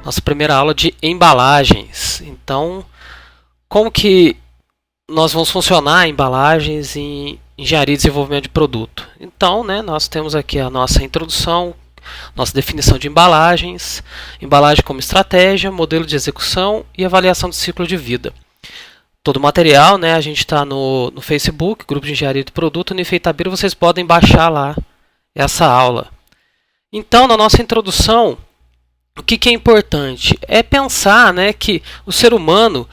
Nossa primeira aula de embalagens. Então, como que nós vamos funcionar embalagens em engenharia e desenvolvimento de produto? Então, nós temos aqui a nossa introdução, nossa definição de embalagens, embalagem como estratégia, modelo de execução e avaliação do ciclo de vida. Todo o material, a gente está no Facebook, Grupo de Engenharia de Produto, Unifeitabira, vocês podem baixar lá essa aula. Então, na nossa introdução, o que é importante? É pensar que o ser humano,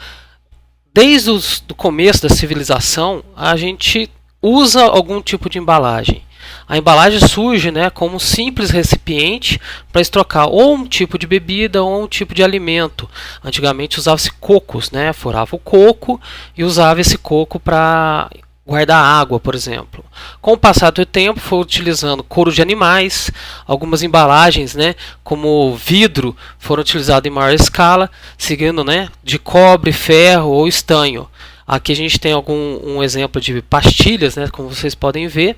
desde o começo da civilização, a gente usa algum tipo de embalagem. A embalagem surge como um simples recipiente para estocar ou um tipo de bebida ou um tipo de alimento. Antigamente usava-se cocos, forava o coco e usava esse coco para guardar água, por exemplo. Com o passar do tempo, foi utilizando couro de animais, algumas embalagens, como vidro, foram utilizadas em maior escala, seguindo de cobre, ferro ou estanho. Aqui a gente tem um exemplo de pastilhas, como vocês podem ver,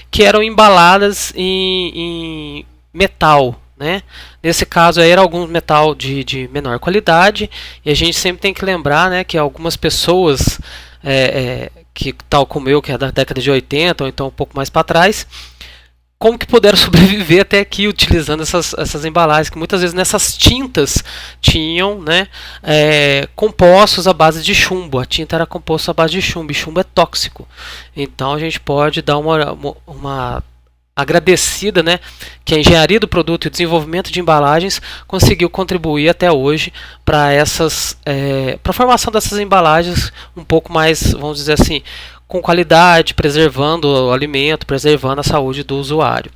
que eram embaladas em metal. Nesse caso era algum metal de menor qualidade, e a gente sempre tem que lembrar que algumas pessoas, que tal como eu, que é da década de 80 ou então um pouco mais para trás, como que puderam sobreviver até aqui utilizando essas embalagens, que muitas vezes nessas tintas tinham compostos à base de chumbo. A tinta era composta à base de chumbo, e chumbo é tóxico. Então a gente pode dar uma agradecida, que a engenharia do produto e o desenvolvimento de embalagens conseguiu contribuir até hoje para para a formação dessas embalagens um pouco mais, vamos dizer assim, com qualidade, preservando o alimento, preservando a saúde do usuário.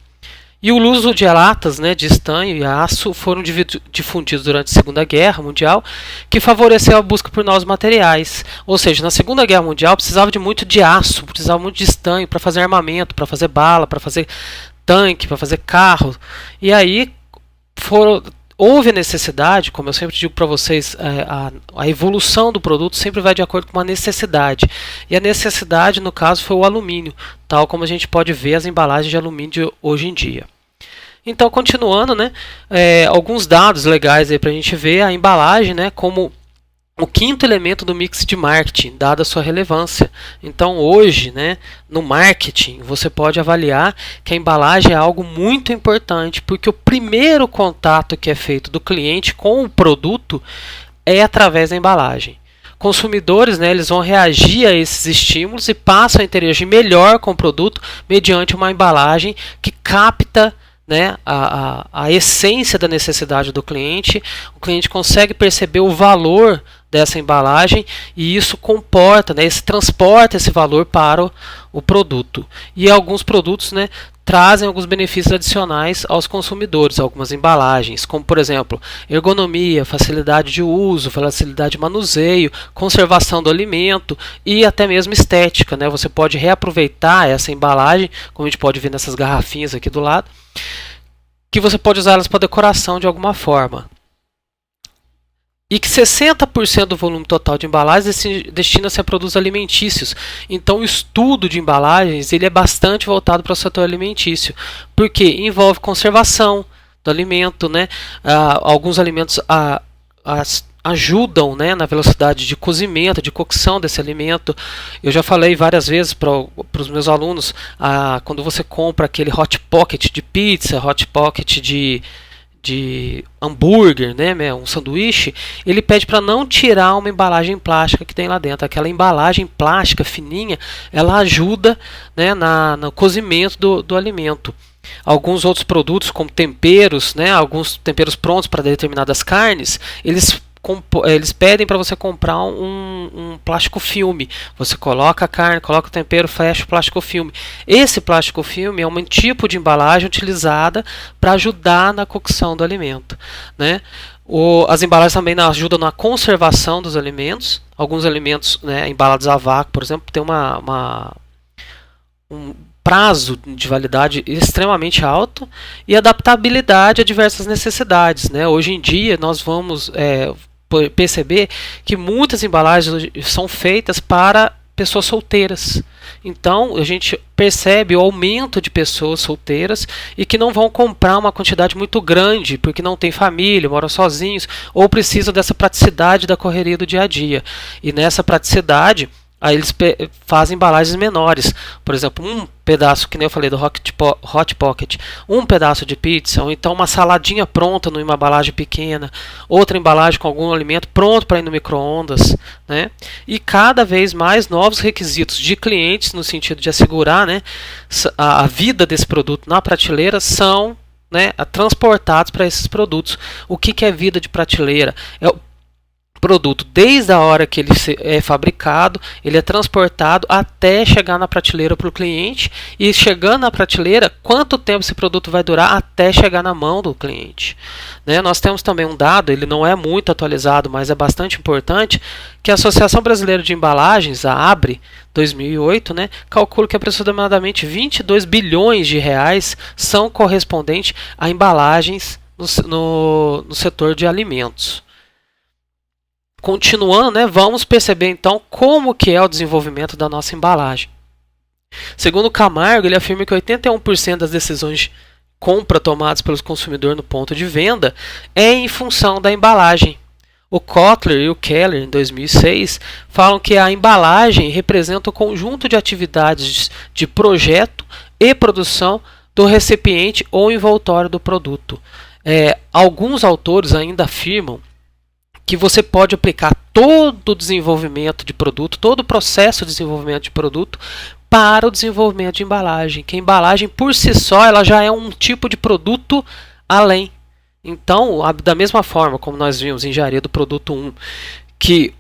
E o uso de latas de estanho e aço foram difundidos durante a Segunda Guerra Mundial, que favoreceu a busca por novos materiais. Ou seja, na Segunda Guerra Mundial precisava muito de aço, precisava muito de estanho para fazer armamento, para fazer bala, para fazer tanque, para fazer carro. E aí houve a necessidade, como eu sempre digo para vocês, a evolução do produto sempre vai de acordo com uma necessidade. E a necessidade, no caso, foi o alumínio, tal como a gente pode ver as embalagens de alumínio hoje em dia. Então, continuando, alguns dados legais para a gente ver a embalagem como o quinto elemento do mix de marketing, dada a sua relevância. Então, hoje, no marketing, você pode avaliar que a embalagem é algo muito importante, porque o primeiro contato que é feito do cliente com o produto é através da embalagem. Consumidores, eles vão reagir a esses estímulos e passam a interagir melhor com o produto mediante uma embalagem que capta a essência da necessidade do cliente. O cliente consegue perceber o valor dessa embalagem e isso comporta, transporta esse valor para o produto. E alguns produtos trazem alguns benefícios adicionais aos consumidores, algumas embalagens, como por exemplo, ergonomia, facilidade de uso, facilidade de manuseio, conservação do alimento e até mesmo estética. Você pode reaproveitar essa embalagem, como a gente pode ver nessas garrafinhas aqui do lado, que você pode usar elas para decoração de alguma forma. E que 60% do volume total de embalagens destina-se a produtos alimentícios. Então o estudo de embalagens ele é bastante voltado para o setor alimentício, porque envolve conservação do alimento, alguns alimentos ajudam na velocidade de cozimento, de cocção desse alimento. Eu já falei várias vezes para os meus alunos, quando você compra aquele hot pocket de pizza, hot pocket de hambúrguer, um sanduíche, ele pede para não tirar uma embalagem plástica que tem lá dentro. Aquela embalagem plástica fininha, ela ajuda no cozimento do alimento. Alguns outros produtos, como temperos, alguns temperos prontos para determinadas carnes, eles pedem para você comprar um plástico filme. Você coloca a carne, coloca o tempero, fecha o plástico filme. Esse plástico filme é um tipo de embalagem utilizada para ajudar na cocção do alimento. As embalagens também ajudam na conservação dos alimentos. Alguns alimentos embalados a vácuo, por exemplo, tem um prazo de validade extremamente alto e adaptabilidade a diversas necessidades. Hoje em dia nós vamos perceber que muitas embalagens são feitas para pessoas solteiras. Então a gente percebe o aumento de pessoas solteiras e que não vão comprar uma quantidade muito grande porque não tem família, moram sozinhos ou precisam dessa praticidade da correria do dia a dia. E nessa praticidade, aí eles fazem embalagens menores. Por exemplo, um pedaço, que nem eu falei do Hot Pocket, um pedaço de pizza, ou então uma saladinha pronta numa embalagem pequena, outra embalagem com algum alimento pronto para ir no micro-ondas, né? E cada vez mais novos requisitos de clientes, no sentido de assegurar, né, a vida desse produto na prateleira, são, né, transportados para esses produtos. O que é vida de prateleira? É o produto, desde a hora que ele é fabricado, ele é transportado até chegar na prateleira para o cliente, e chegando na prateleira, quanto tempo esse produto vai durar até chegar na mão do cliente, né? Nós temos também um dado, ele não é muito atualizado, mas é bastante importante, que a Associação Brasileira de Embalagens, a ABRE, 2008, né, calcula que aproximadamente 22 bilhões de reais são correspondentes a embalagens no setor de alimentos. Continuando, né, vamos perceber então como que é o desenvolvimento da nossa embalagem. Segundo Camargo, ele afirma que 81% das decisões de compra tomadas pelos consumidores no ponto de venda é em função da embalagem. O Kotler e o Keller, em 2006, falam que a embalagem representa o conjunto de atividades de projeto e produção do recipiente ou envoltório do produto. Alguns autores ainda afirmam que você pode aplicar todo o desenvolvimento de produto, todo o processo de desenvolvimento de produto para o desenvolvimento de embalagem, que a embalagem por si só ela já é um tipo de produto além. Então, da mesma forma como nós vimos em engenharia do produto 1, que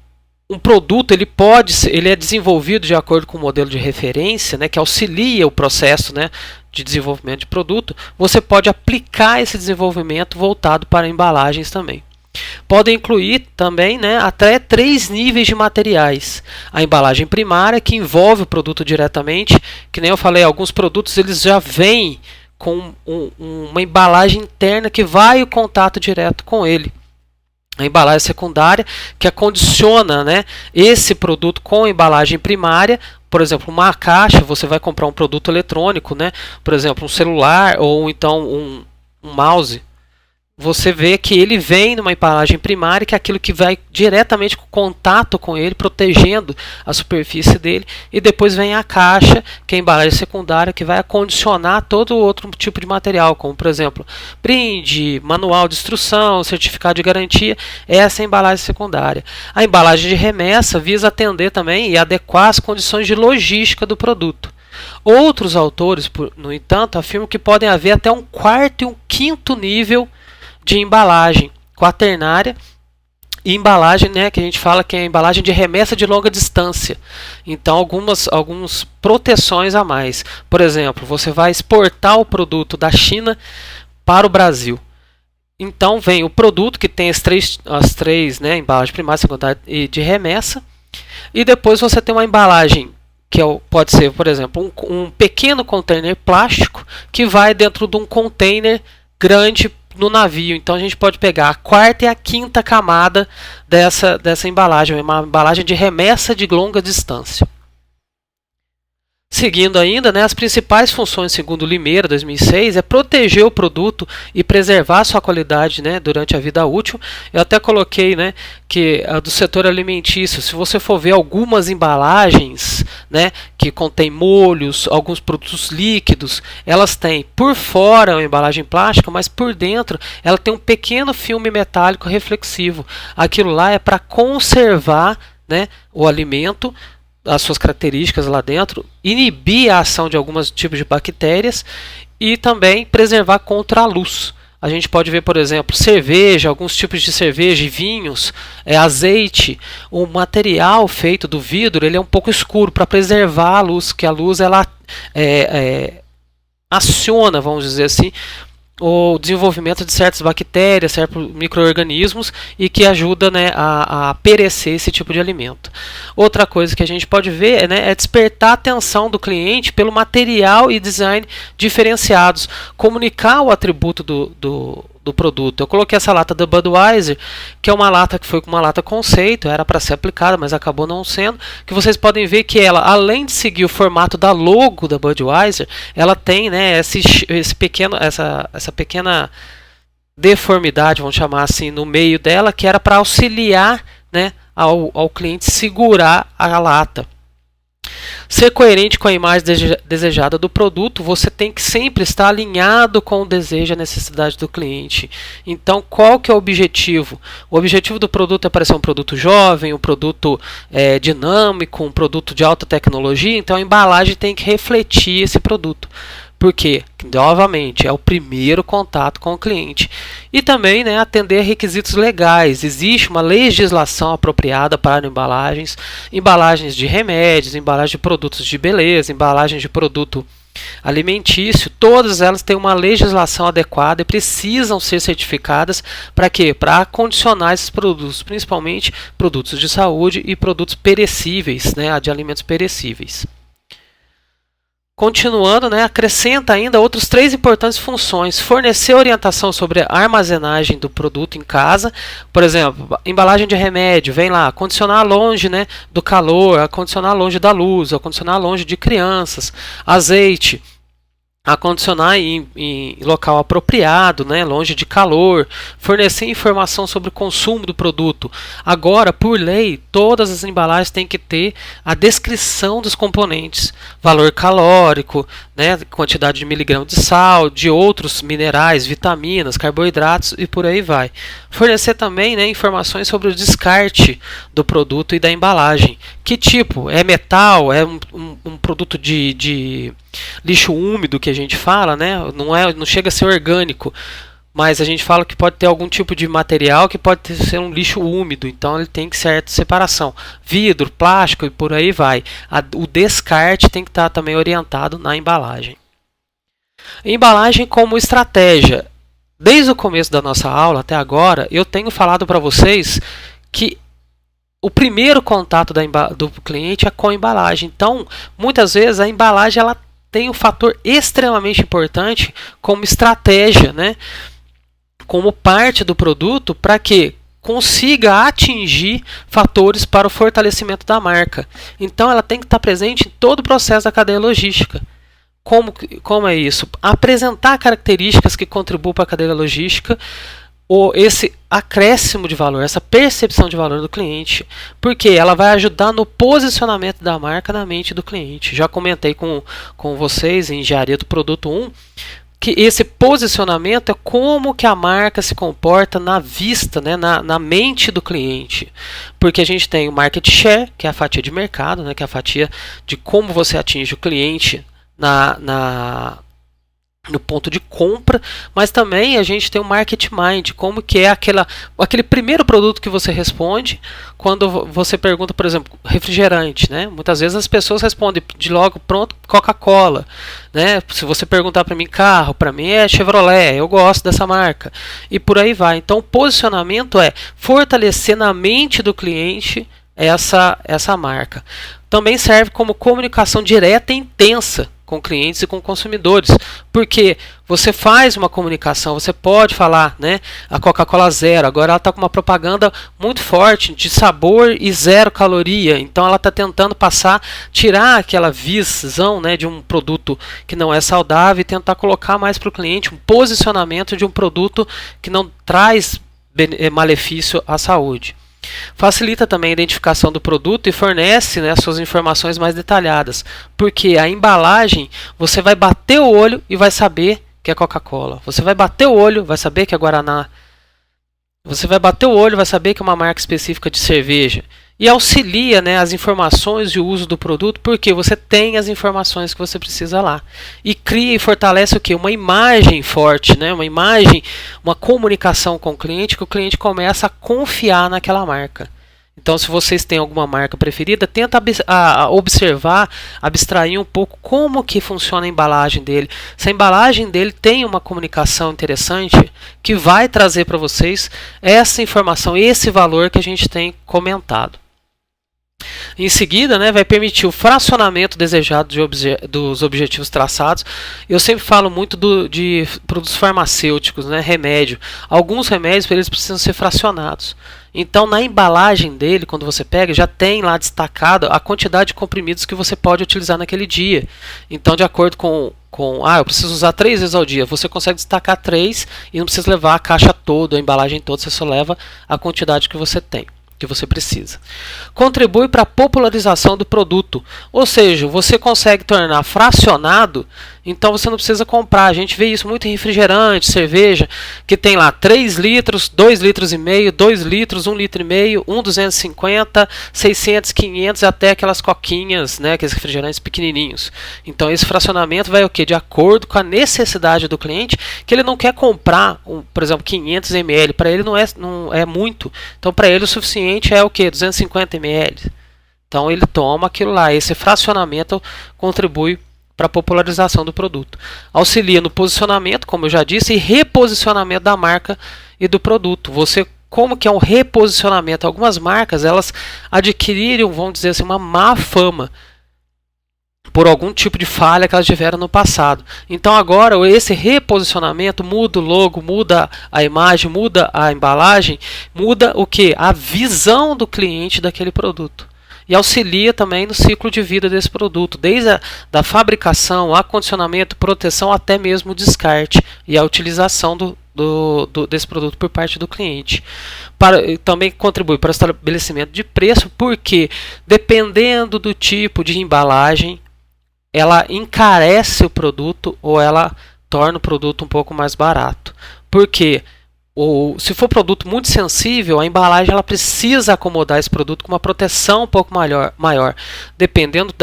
um produto ele é desenvolvido de acordo com o modelo de referência, né, que auxilia o processo, né, de desenvolvimento de produto, você pode aplicar esse desenvolvimento voltado para embalagens também. Podem incluir também, né, até 3 níveis de materiais. A embalagem primária, que envolve o produto diretamente, que nem eu falei, alguns produtos eles já vêm com uma embalagem interna que vai em contato direto com ele. A embalagem secundária, que acondiciona, né, esse produto com a embalagem primária. Por exemplo, uma caixa, você vai comprar um produto eletrônico, né, por exemplo, um celular ou então um mouse. Você vê que ele vem numa embalagem primária, que é aquilo que vai diretamente com contato com ele, protegendo a superfície dele, e depois vem a caixa, que é a embalagem secundária, que vai acondicionar todo outro tipo de material, como por exemplo, brinde, manual de instrução, certificado de garantia. Essa é a embalagem secundária. A embalagem de remessa visa atender também e adequar as condições de logística do produto. Outros autores, no entanto, afirmam que podem haver até um quarto e um quinto nível de embalagem quaternária e embalagem, né, que a gente fala que é a embalagem de remessa de longa distância. Então, algumas proteções a mais. Por exemplo, você vai exportar o produto da China para o Brasil. Então, vem o produto que tem as três, né, embalagem primária, secundária e de remessa. E depois você tem uma embalagem que pode ser, por exemplo, um pequeno container plástico que vai dentro de um container grande no navio. Então a gente pode pegar a quarta e a quinta camada dessa embalagem, uma embalagem de remessa de longa distância. Seguindo ainda, né, as principais funções, segundo Limeira, 2006, é proteger o produto e preservar sua qualidade, né, durante a vida útil. Eu até coloquei, né, que do setor alimentício, se você for ver algumas embalagens, né, que contém molhos, alguns produtos líquidos, elas têm por fora uma embalagem plástica, mas por dentro ela tem um pequeno filme metálico reflexivo. Aquilo lá é para conservar, né, o alimento, as suas características lá dentro, inibir a ação de alguns tipos de bactérias e também preservar contra a luz. A gente pode ver, por exemplo, cerveja, alguns tipos de cerveja e vinhos, azeite. O material feito do vidro ele é um pouco escuro para preservar a luz, que a luz ela aciona, vamos dizer assim, o desenvolvimento de certas bactérias, certos micro-organismos e que ajuda, né, a perecer esse tipo de alimento. Outra coisa que a gente pode ver, né, é despertar a atenção do cliente pelo material e design diferenciados, comunicar o atributo do do produto. Eu coloquei essa lata da Budweiser, que é uma lata que foi uma lata conceito, era para ser aplicada, mas acabou não sendo. Que vocês podem ver que ela, além de seguir o formato da logo da Budweiser, ela tem, né, essa pequena deformidade, vamos chamar assim, no meio dela, que era para auxiliar, né, ao cliente segurar a lata. Ser coerente com a imagem desejada do produto, você tem que sempre estar alinhado com o desejo e a necessidade do cliente. Então, qual que é o objetivo? O objetivo do produto é parecer um produto jovem, um produto dinâmico, um produto de alta tecnologia. Então, a embalagem tem que refletir esse produto. Porque, novamente, é o primeiro contato com o cliente. E também, né, atender a requisitos legais. Existe uma legislação apropriada para embalagens, embalagens de remédios, embalagens de produtos de beleza, embalagens de produto alimentício. Todas elas têm uma legislação adequada e precisam ser certificadas para quê? Para condicionar esses produtos, principalmente produtos de saúde e produtos perecíveis, né, de alimentos perecíveis. Continuando, né, acrescenta ainda outras 3 importantes funções. Fornecer orientação sobre a armazenagem do produto em casa. Por exemplo, embalagem de remédio, vem lá, acondicionar longe, né, do calor, acondicionar longe da luz, acondicionar longe de crianças. Azeite, acondicionar em local apropriado, né, longe de calor. Fornecer informação sobre o consumo do produto. Agora, por lei, todas as embalagens têm que ter a descrição dos componentes, valor calórico, né, quantidade de miligrama de sal, de outros minerais, vitaminas, carboidratos e por aí vai. Fornecer também, né, informações sobre o descarte do produto e da embalagem. Que tipo? É metal? É um produto de lixo úmido que a gente fala, né? Não chega a ser orgânico, mas a gente fala que pode ter algum tipo de material que pode ser um lixo úmido, então ele tem que ser certa separação. Vidro, plástico e por aí vai. O descarte tem que estar também orientado na embalagem. Embalagem como estratégia. Desde o começo da nossa aula até agora, eu tenho falado para vocês que o primeiro contato do cliente é com a embalagem. Então, muitas vezes a embalagem ela tem um fator extremamente importante como estratégia, né? Como parte do produto para que consiga atingir fatores para o fortalecimento da marca. Então, ela tem que estar presente em todo o processo da cadeia logística. Como é isso? Apresentar características que contribuam para a cadeia logística, ou esse acréscimo de valor, essa percepção de valor do cliente, porque ela vai ajudar no posicionamento da marca na mente do cliente. Já comentei com vocês em Engenharia do Produto 1 que esse posicionamento é como que a marca se comporta na vista, né, na mente do cliente. Porque a gente tem o market share, que é a fatia de mercado, né, que é a fatia de como você atinge o cliente no ponto de compra, mas também a gente tem o market mind, como que é aquele primeiro produto que você responde quando você pergunta, por exemplo, refrigerante, né? Muitas vezes as pessoas respondem de logo pronto Coca-Cola, né? Se você perguntar para mim carro, para mim é Chevrolet, eu gosto dessa marca e por aí vai. Então o posicionamento é fortalecer na mente do cliente essa marca. Também serve como comunicação direta e intensa com clientes e com consumidores, porque você faz uma comunicação, você pode falar, né, a Coca-Cola Zero, agora ela está com uma propaganda muito forte de sabor e 0 caloria, então ela está tentando tirar aquela visão, né, de um produto que não é saudável e tentar colocar mais para o cliente um posicionamento de um produto que não traz malefício à saúde. Facilita também a identificação do produto e fornece, né, suas informações mais detalhadas, porque a embalagem você vai bater o olho e vai saber que é Coca-Cola, você vai bater o olho, vai saber que é Guaraná, você vai bater o olho, vai saber que é uma marca específica de cerveja e auxilia, né, as informações e o uso do produto, porque você tem as informações que você precisa lá e cria e fortalece o que? Uma imagem forte, né? Uma imagem, uma comunicação com o cliente, que o cliente começa a confiar naquela marca. Então, se vocês têm alguma marca preferida, tenta observar, abstrair um pouco como que funciona a embalagem dele. Se a embalagem dele tem uma comunicação interessante, que vai trazer para vocês essa informação, esse valor que a gente tem comentado. Em seguida, né, vai permitir o fracionamento desejado dos objetivos traçados. Eu sempre falo muito de produtos farmacêuticos, né, remédio. Alguns remédios eles precisam ser fracionados. Então, na embalagem dele, quando você pega, já tem lá destacado a quantidade de comprimidos que você pode utilizar naquele dia. Então, de acordo com eu preciso usar 3 vezes ao dia, você consegue destacar 3 e não precisa levar a caixa toda, a embalagem toda, você só leva a quantidade que você tem, que você precisa. Contribui para a popularização do produto, ou seja, você consegue tornar fracionado, então você não precisa comprar. A gente vê isso muito em refrigerante, cerveja, que tem lá 3 litros, 2 litros e meio, 2 litros, 1 litro e meio, 250, 600, 500, até aquelas coquinhas, né, aqueles refrigerantes pequenininhos. Então esse fracionamento vai o quê? De acordo com a necessidade do cliente, que ele não quer comprar, por exemplo, 500 ml, para ele não é muito. Então para ele o suficiente é o quê? 250 ml. Então ele toma aquilo lá. Esse fracionamento contribui para a popularização do produto. Auxilia no posicionamento, como eu já disse, e reposicionamento da marca e do produto. Como que é um reposicionamento? Algumas marcas, elas adquiriram, vamos dizer assim, uma má fama por algum tipo de falha que elas tiveram no passado. Então agora esse reposicionamento muda o logo, muda a imagem, muda a embalagem, muda o que? A visão do cliente daquele produto. E auxilia também no ciclo de vida desse produto, desde da fabricação, acondicionamento, proteção, até mesmo o descarte e a utilização desse produto por parte do cliente. Também contribui para o estabelecimento de preço, porque dependendo do tipo de embalagem, ela encarece o produto ou ela torna o produto um pouco mais barato. Porque se for produto muito sensível, a embalagem ela precisa acomodar esse produto com uma proteção um pouco maior, dependendo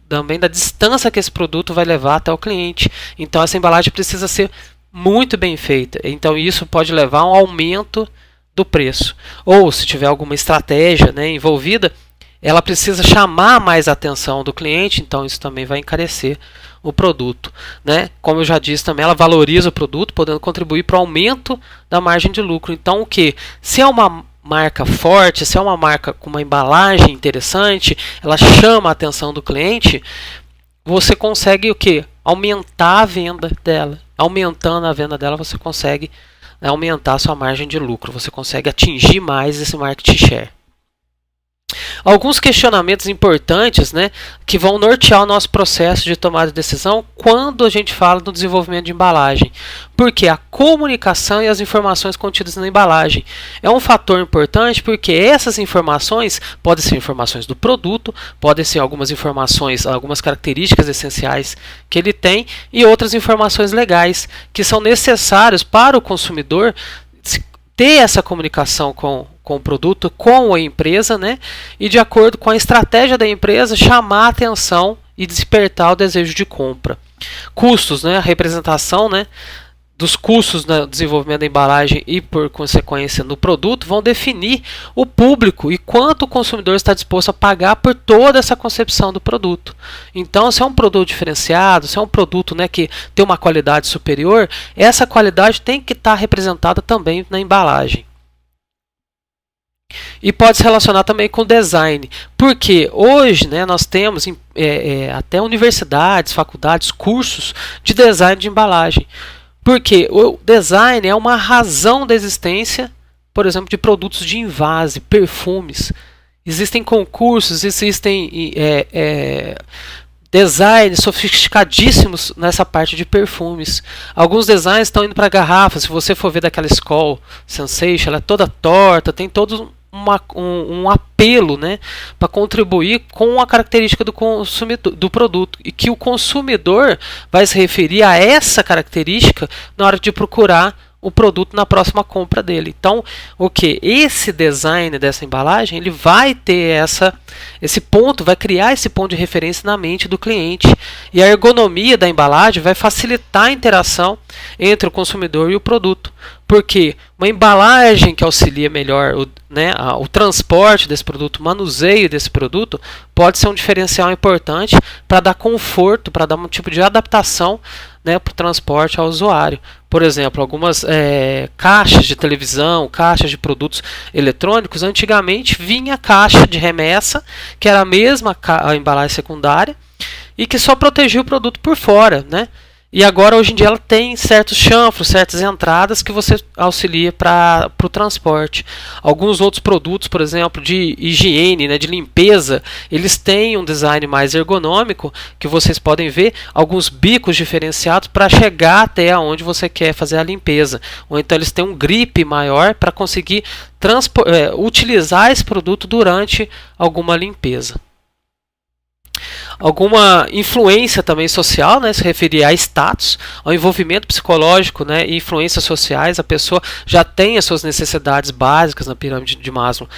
também da distância que esse produto vai levar até o cliente. Então essa embalagem precisa ser muito bem feita. Então isso pode levar a um aumento do preço. Ou se tiver alguma estratégia, né, envolvida, ela precisa chamar mais a atenção do cliente, então isso também vai encarecer o produto, né? Como eu já disse também, ela valoriza o produto, podendo contribuir para o aumento da margem de lucro. Então, o que? Se é uma marca forte, se é uma marca com uma embalagem interessante, ela chama a atenção do cliente, você consegue o que? Aumentar a venda dela. Aumentando a venda dela, você consegue, né, aumentar a sua margem de lucro, você consegue atingir mais esse market share. Alguns questionamentos importantes, né, que vão nortear o nosso processo de tomada de decisão quando a gente fala do desenvolvimento de embalagem. Porque a comunicação e as informações contidas na embalagem é um fator importante, porque essas informações podem ser informações do produto, podem ser algumas informações, algumas características essenciais que ele tem e outras informações legais que são necessárias para o consumidor ter essa comunicação com o produto, com a empresa, né? E de acordo com a estratégia da empresa, chamar a atenção e despertar o desejo de compra. Custos, né? A representação, né, dos custos no desenvolvimento da embalagem e, por consequência, no produto, vão definir o público e quanto o consumidor está disposto a pagar por toda essa concepção do produto. Então, se é um produto diferenciado, se é um produto, né, que tem uma qualidade superior, essa qualidade tem que estar representada também na embalagem. E pode se relacionar também com o design, porque hoje, né, nós temos até universidades, faculdades, cursos de design de embalagem. Porque o design é uma razão da existência, por exemplo, de produtos de envase, perfumes. Existem concursos, existem designs sofisticadíssimos nessa parte de perfumes. Alguns designs estão indo para garrafas. Se você for ver daquela Skol Sensation, ela é toda torta, tem todo um apelo, né, para contribuir com a característica do consumidor, do produto, e que o consumidor vai se referir a essa característica na hora de procurar o produto na próxima compra dele. Então, o que? Esse design dessa embalagem, ele vai ter esse ponto, vai criar esse ponto de referência na mente do cliente. E a ergonomia da embalagem vai facilitar a interação entre o consumidor e o produto. Porque uma embalagem que auxilia melhor o transporte desse produto, o manuseio desse produto, pode ser um diferencial importante para dar conforto, para dar um tipo de adaptação, né, para o transporte ao usuário. Por exemplo, algumas caixas de televisão, caixas de produtos eletrônicos, antigamente vinha a caixa de remessa, que era a mesma a embalagem secundária, e que só protegia o produto por fora, né? E agora, hoje em dia, ela tem certos chanfros, certas entradas que você auxilia para o transporte. Alguns outros produtos, por exemplo, de higiene, né, de limpeza, eles têm um design mais ergonômico, que vocês podem ver alguns bicos diferenciados para chegar até onde você quer fazer a limpeza. Ou então eles têm um grip maior para conseguir utilizar esse produto durante alguma limpeza. Alguma influência também social, né, se referir a status, ao envolvimento psicológico, né, e influências sociais. A pessoa já tem as suas necessidades básicas na pirâmide de Maslow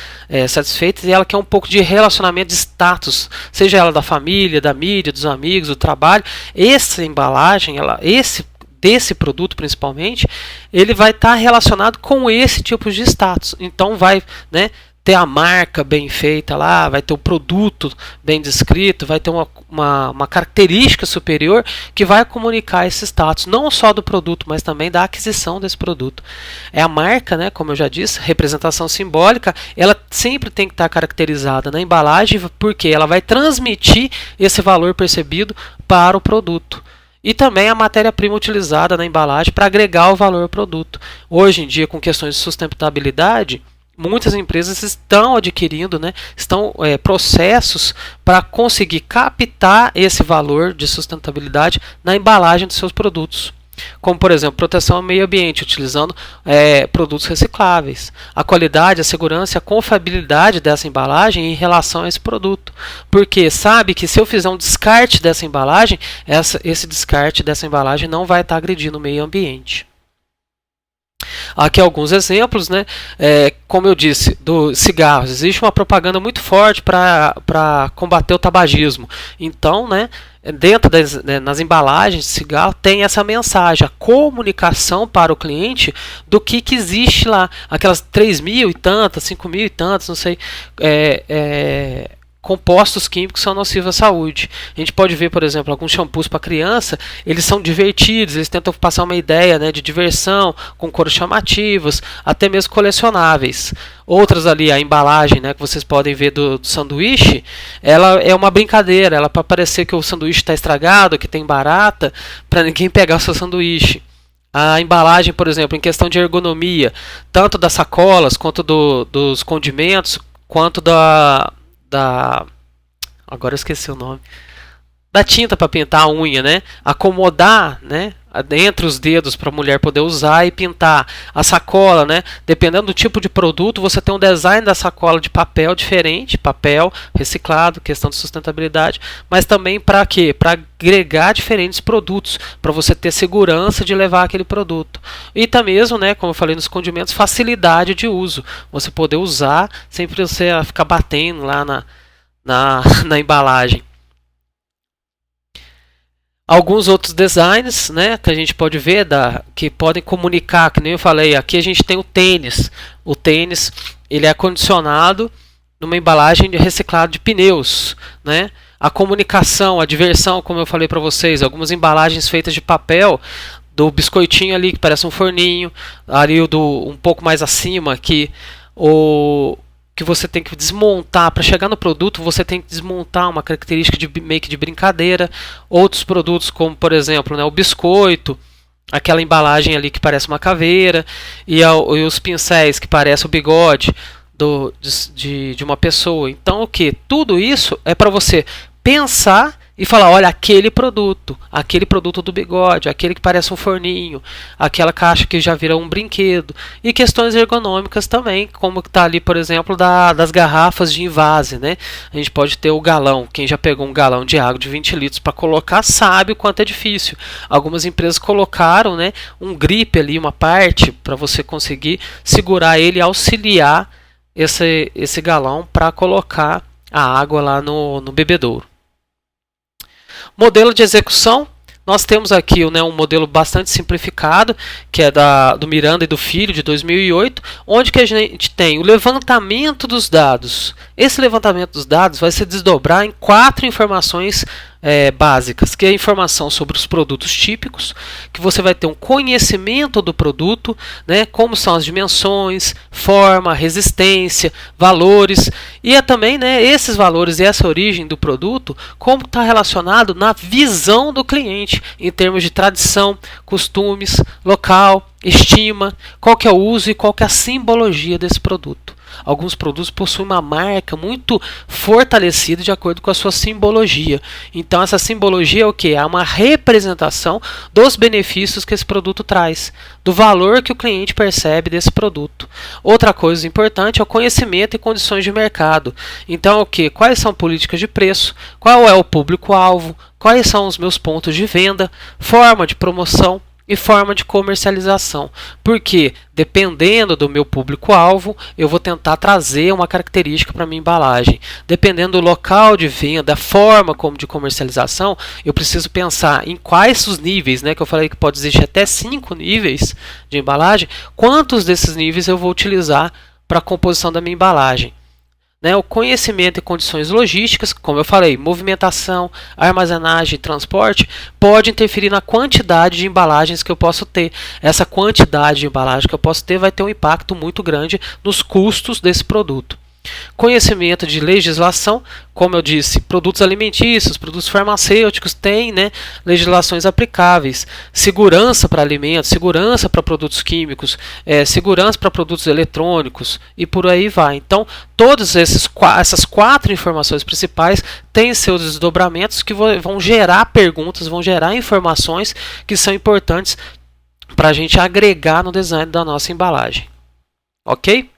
satisfeitas, e ela quer um pouco de relacionamento de status, seja ela da família, da mídia, dos amigos, do trabalho. Essa embalagem, desse produto principalmente, ele vai estar relacionado com esse tipo de status. Então vai, né, ter a marca bem feita lá, vai ter o produto bem descrito, vai ter uma característica superior que vai comunicar esse status, não só do produto, mas também da aquisição desse produto. É a marca, né, como eu já disse, representação simbólica, ela sempre tem que estar caracterizada na embalagem, porque ela vai transmitir esse valor percebido para o produto. E também a matéria-prima utilizada na embalagem para agregar o valor ao produto. Hoje em dia, com questões de sustentabilidade, muitas empresas estão adquirindo, né, processos para conseguir captar esse valor de sustentabilidade na embalagem dos seus produtos. Como, por exemplo, proteção ao meio ambiente, utilizando produtos recicláveis. A qualidade, a segurança e a confiabilidade dessa embalagem em relação a esse produto. Porque sabe que se eu fizer um descarte dessa embalagem, esse descarte dessa embalagem não vai estar agredindo o meio ambiente. Aqui alguns exemplos, né? Como eu disse, dos cigarros. Existe uma propaganda muito forte para combater o tabagismo. Então, né, dentro nas embalagens de cigarro tem essa mensagem, a comunicação para o cliente do que existe lá. Aquelas 3.000 e tantas, 5.000 e tantas, não sei, compostos químicos são nocivos à saúde. A gente pode ver, por exemplo, alguns shampoos para criança, eles são divertidos, eles tentam passar uma ideia, né, de diversão, com cores chamativas, até mesmo colecionáveis. Outras ali, a embalagem, né, que vocês podem ver do sanduíche, ela é uma brincadeira, ela para parecer que o sanduíche está estragado, que tem barata, para ninguém pegar o seu sanduíche. A embalagem, por exemplo, em questão de ergonomia, tanto das sacolas, quanto dos condimentos, quanto agora eu esqueci o nome, da tinta para pintar a unha, né? Acomodar, né, entre os dedos para a mulher poder usar e pintar. A sacola, né? Dependendo do tipo de produto, você tem um design da sacola de papel diferente, papel reciclado, questão de sustentabilidade, mas também para quê? Para agregar diferentes produtos, para você ter segurança de levar aquele produto. E também mesmo, né, como eu falei nos condimentos, facilidade de uso. Você poder usar sem você ficar batendo lá na embalagem. Alguns outros designs, né, que a gente pode ver, que podem comunicar, que nem eu falei, aqui a gente tem o tênis. O tênis, ele é acondicionado numa embalagem de reciclado de pneus, né? A comunicação, a diversão, como eu falei para vocês, algumas embalagens feitas de papel, do biscoitinho ali que parece um forninho, ali um pouco mais acima que você tem que desmontar. Para chegar no produto, você tem que desmontar uma característica meio que de brincadeira. Outros produtos, como por exemplo, né, o biscoito, aquela embalagem ali que parece uma caveira, e os pincéis que parecem o bigode de uma pessoa. Então, o que? Tudo isso é para você pensar e falar, olha, aquele produto do bigode, aquele que parece um forninho, aquela caixa que já vira um brinquedo. E questões ergonômicas também, como está ali, por exemplo, das garrafas de invase, né? A gente pode ter o galão. Quem já pegou um galão de água de 20 litros para colocar sabe o quanto é difícil. Algumas empresas colocaram, né, um grip ali, uma parte, para você conseguir segurar ele e auxiliar esse galão para colocar a água lá no bebedouro. Modelo de execução, nós temos aqui, né, um modelo bastante simplificado, que é do Miranda e do Filho, de 2008, onde que a gente tem o levantamento dos dados. Esse levantamento dos dados vai se desdobrar em 4 informações básicas, que é a informação sobre os produtos típicos, que você vai ter um conhecimento do produto, né, como são as dimensões, forma, resistência, valores, e é também, né, esses valores e essa origem do produto, como está relacionado na visão do cliente, em termos de tradição, costumes, local, estima, qual que é o uso e qual que é a simbologia desse produto. Alguns produtos possuem uma marca muito fortalecida de acordo com a sua simbologia. Então essa simbologia é o que? É uma representação dos benefícios que esse produto traz, do valor que o cliente percebe desse produto. Outra coisa importante é o conhecimento e condições de mercado. Então o que? Quais são políticas de preço? Qual é o público-alvo? Quais são os meus pontos de venda? Forma de promoção e forma de comercialização, porque dependendo do meu público-alvo, eu vou tentar trazer uma característica para minha embalagem. Dependendo do local de venda, da forma como de comercialização, eu preciso pensar em quais os níveis, né, que eu falei que pode existir até 5 níveis de embalagem, quantos desses níveis eu vou utilizar para a composição da minha embalagem. Né, o conhecimento e condições logísticas, como eu falei, movimentação, armazenagem e transporte, pode interferir na quantidade de embalagens que eu posso ter. Essa quantidade de embalagem que eu posso ter vai ter um impacto muito grande nos custos desse produto. Conhecimento de legislação, como eu disse, produtos alimentícios, produtos farmacêuticos têm, né, legislações aplicáveis. Segurança para alimentos, segurança para produtos químicos, segurança para produtos eletrônicos e por aí vai. Então, todas essas 4 informações principais têm seus desdobramentos que vão gerar perguntas, vão gerar informações que são importantes para a gente agregar no design da nossa embalagem. Ok?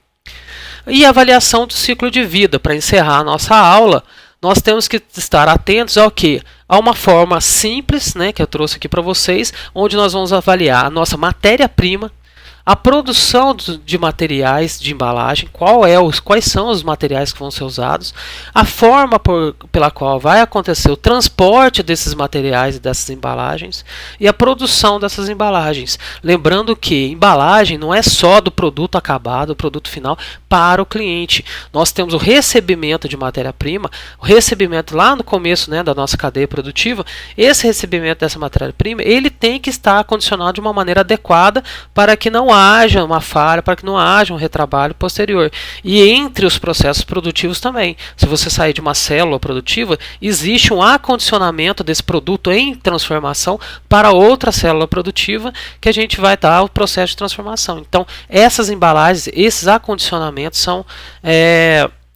E avaliação do ciclo de vida. Para encerrar a nossa aula, nós temos que estar atentos ao quê? A uma forma simples, né, que eu trouxe aqui para vocês, onde nós vamos avaliar a nossa matéria-prima, a produção de materiais de embalagem, quais são os materiais que vão ser usados, a forma pela qual vai acontecer o transporte desses materiais e dessas embalagens e a produção dessas embalagens. Lembrando que embalagem não é só do produto acabado, do produto final para o cliente. Nós temos o recebimento de matéria-prima, o recebimento lá no começo, né, da nossa cadeia produtiva. Esse recebimento dessa matéria-prima, ele tem que estar condicionado de uma maneira adequada para que não haja uma falha, para que não haja um retrabalho posterior. E entre os processos produtivos também. Se você sair de uma célula produtiva, existe um acondicionamento desse produto em transformação para outra célula produtiva que a gente vai dar o processo de transformação. Então, essas embalagens, esses acondicionamentos são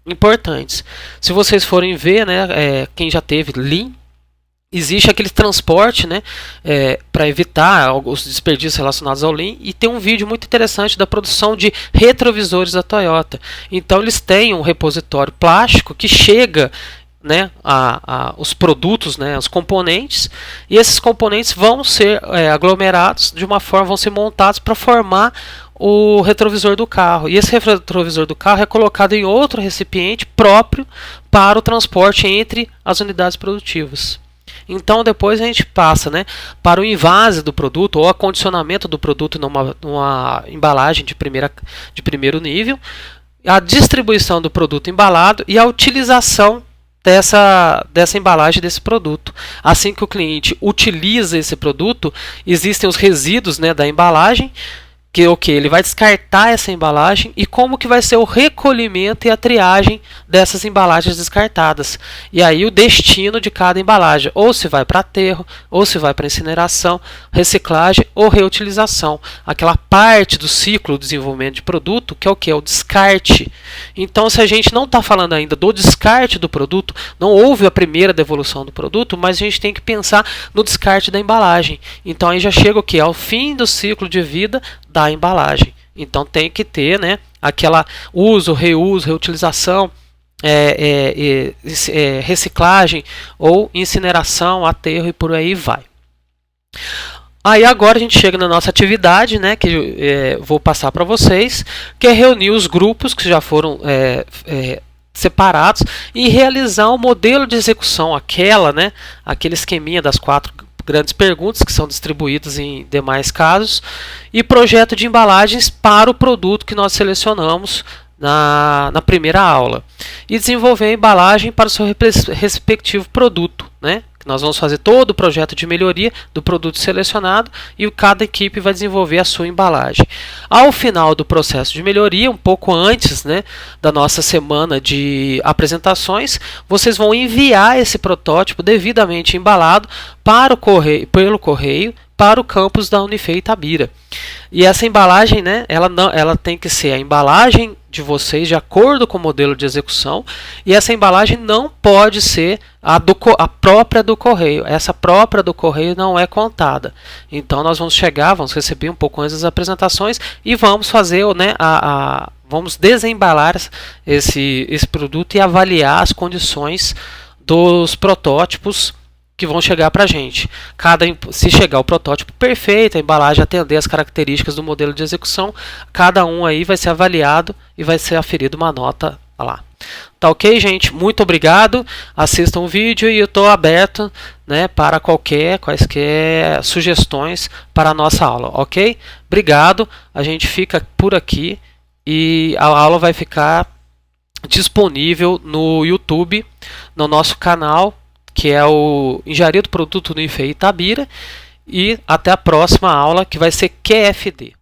importantes. Se vocês forem ver, né, quem já teve Lean, existe aquele transporte, né, para evitar os desperdícios relacionados ao Lean, e tem um vídeo muito interessante da produção de retrovisores da Toyota. Então eles têm um repositório plástico que chega, né, os produtos, né, os componentes, e esses componentes vão ser aglomerados de uma forma, vão ser montados para formar o retrovisor do carro. E esse retrovisor do carro é colocado em outro recipiente próprio para o transporte entre as unidades produtivas. Então depois a gente passa, né, para o invase do produto ou acondicionamento do produto numa embalagem de primeiro nível, a distribuição do produto embalado e a utilização dessa embalagem desse produto. Assim que o cliente utiliza esse produto, existem os resíduos, né, da embalagem, que ele vai descartar essa embalagem, e como que vai ser o recolhimento e a triagem dessas embalagens descartadas. E aí o destino de cada embalagem, ou se vai para aterro, ou se vai para incineração, reciclagem ou reutilização. Aquela parte do ciclo de desenvolvimento de produto, que é o que? É o descarte. Então, se a gente não está falando ainda do descarte do produto, não houve a primeira devolução do produto, mas a gente tem que pensar no descarte da embalagem. Então aí já chega o que? Ao fim do ciclo de vida da embalagem. Então tem que ter, né, aquela uso, reuso, reutilização, reciclagem ou incineração, aterro e por aí vai. Aí agora a gente chega na nossa atividade, né, que vou passar para vocês, que é reunir os grupos que já foram separados e realizar um modelo de execução, aquele esqueminha das 4 grandes perguntas que são distribuídas em demais casos, e projeto de embalagens para o produto que nós selecionamos na primeira aula, e desenvolver a embalagem para o seu respectivo produto, né, Nós vamos fazer todo o projeto de melhoria do produto selecionado e cada equipe vai desenvolver a sua embalagem. Ao final do processo de melhoria, um pouco antes, né, da nossa semana de apresentações, vocês vão enviar esse protótipo devidamente embalado para o correio, pelo correio, para o campus da Unifei Itabira. E essa embalagem, né, ela tem que ser a embalagem de vocês de acordo com o modelo de execução, e essa embalagem não pode ser a própria do correio. Essa própria do correio não é contada. Então nós vamos receber um pouco antes das apresentações e vamos fazer, né, vamos desembalar esse produto e avaliar as condições dos protótipos que vão chegar para a gente. Se chegar o protótipo perfeito, a embalagem atender as características do modelo de execução, cada um aí vai ser avaliado e vai ser aferido uma nota lá. Tá ok, gente? Muito obrigado. Assistam o vídeo e eu estou aberto, né, para quaisquer sugestões para a nossa aula, ok? Obrigado. A gente fica por aqui e a aula vai ficar disponível no YouTube, no nosso canal, que é o Engenharia do Produto Unifei Itabira, e até a próxima aula, que vai ser QFD.